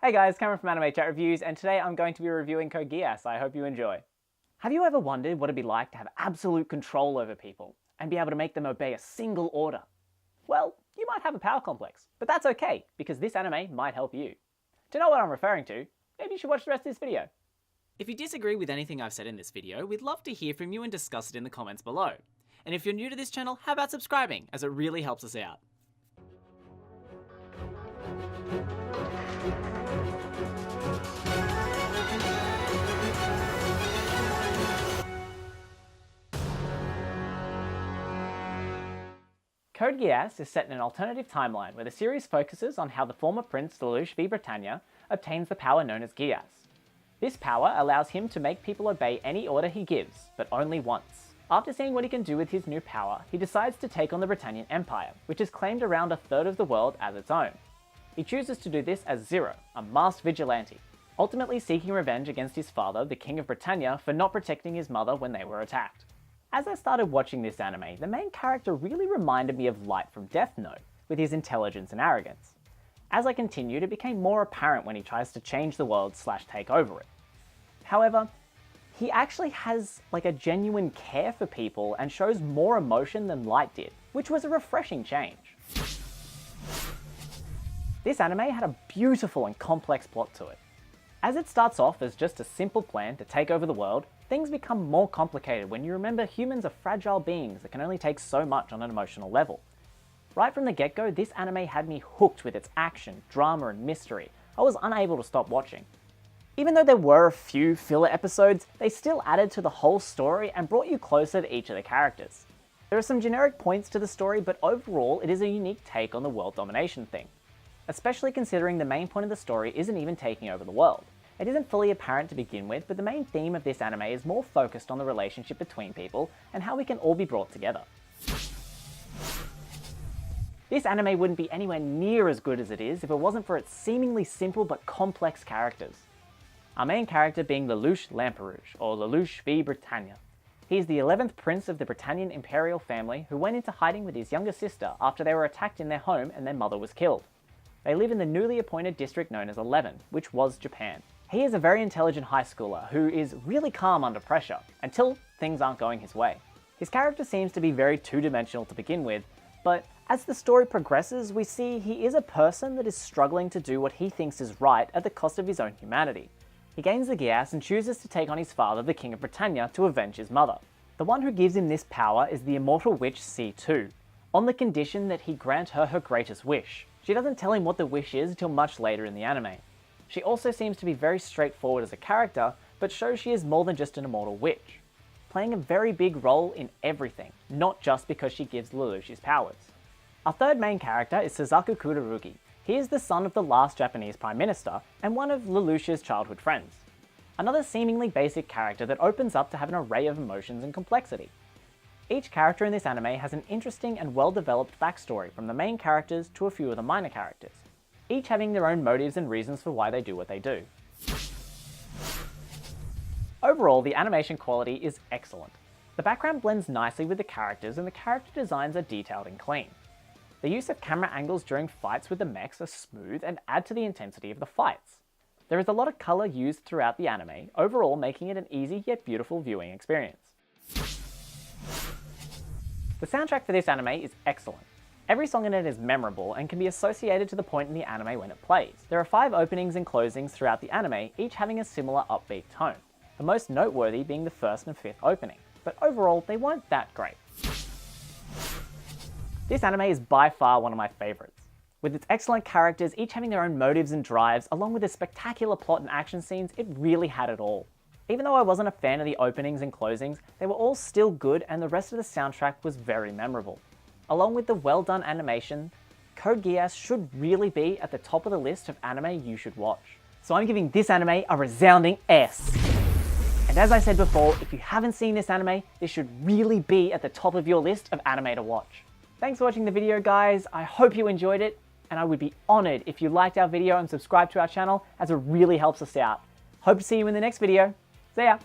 Hey guys, Cameron from Anime Chat Reviews, and today I'm going to be reviewing Code Geass. I hope you enjoy. Have you ever wondered what it'd be like to have absolute control over people and be able to make them obey a single order? Well, you might have a power complex, but that's okay, because this anime might help you. To know what I'm referring to, maybe you should watch the rest of this video. If you disagree with anything I've said in this video, we'd love to hear from you and discuss it in the comments below. And if you're new to this channel, how about subscribing, as it really helps us out. Code Geass is set in an alternative timeline where the series focuses on how the former Prince Lelouch V. Britannia obtains the power known as Geass. This power allows him to make people obey any order he gives, but only once. After seeing what he can do with his new power, he decides to take on the Britannian Empire, which has claimed around a third of the world as its own. He chooses to do this as Zero, a masked vigilante, ultimately seeking revenge against his father, the King of Britannia, for not protecting his mother when they were attacked. As I started watching this anime, the main character really reminded me of Light from Death Note, with his intelligence and arrogance. As I continued, it became more apparent when he tries to change the world / take over it. However, he actually has a genuine care for people and shows more emotion than Light did, which was a refreshing change. This anime had a beautiful and complex plot to it. As it starts off as just a simple plan to take over the world, things become more complicated when you remember humans are fragile beings that can only take so much on an emotional level. Right from the get-go, this anime had me hooked with its action, drama, and mystery. I was unable to stop watching. Even though there were a few filler episodes, they still added to the whole story and brought you closer to each of the characters. There are some generic points to the story, but overall it is a unique take on the world domination thing. Especially considering the main point of the story isn't even taking over the world. It isn't fully apparent to begin with, but the main theme of this anime is more focused on the relationship between people and how we can all be brought together. This anime wouldn't be anywhere near as good as it is if it wasn't for its seemingly simple but complex characters. Our main character being Lelouch Lamperouge, or Lelouch V. Britannia. He is the 11th prince of the Britannian imperial family who went into hiding with his younger sister after they were attacked in their home and their mother was killed. They live in the newly appointed district known as 11, which was Japan. He is a very intelligent high schooler who is really calm under pressure, until things aren't going his way. His character seems to be very two-dimensional to begin with, but as the story progresses, we see he is a person that is struggling to do what he thinks is right at the cost of his own humanity. He gains the Geass and chooses to take on his father, the King of Britannia, to avenge his mother. The one who gives him this power is the immortal witch C2, on the condition that he grant her greatest wish. She doesn't tell him what the wish is until much later in the anime. She also seems to be very straightforward as a character, but shows she is more than just an immortal witch, playing a very big role in everything, not just because she gives Lelouch his powers. Our third main character is Suzaku Kudarugi. He is the son of the last Japanese Prime Minister and one of Lelouch's childhood friends. Another seemingly basic character that opens up to have an array of emotions and complexity. Each character in this anime has an interesting and well-developed backstory from the main characters to a few of the minor characters, each having their own motives and reasons for why they do what they do. Overall, the animation quality is excellent. The background blends nicely with the characters and the character designs are detailed and clean. The use of camera angles during fights with the mechs are smooth and add to the intensity of the fights. There is a lot of colour used throughout the anime, overall making it an easy yet beautiful viewing experience. The soundtrack for this anime is excellent. Every song in it is memorable and can be associated to the point in the anime when it plays. There are 5 openings and closings throughout the anime, each having a similar upbeat tone, the most noteworthy being the 1st and 5th opening, but overall they weren't that great. This anime is by far one of my favourites. With its excellent characters, each having their own motives and drives, along with a spectacular plot and action scenes, it really had it all. Even though I wasn't a fan of the openings and closings, they were all still good and the rest of the soundtrack was very memorable. Along with the well done animation, Code Geass should really be at the top of the list of anime you should watch. So I'm giving this anime a resounding S. And as I said before, if you haven't seen this anime, this should really be at the top of your list of anime to watch. Thanks for watching the video guys, I hope you enjoyed it, and I would be honoured if you liked our video and subscribed to our channel as it really helps us out. Hope to see you in the next video. See ya!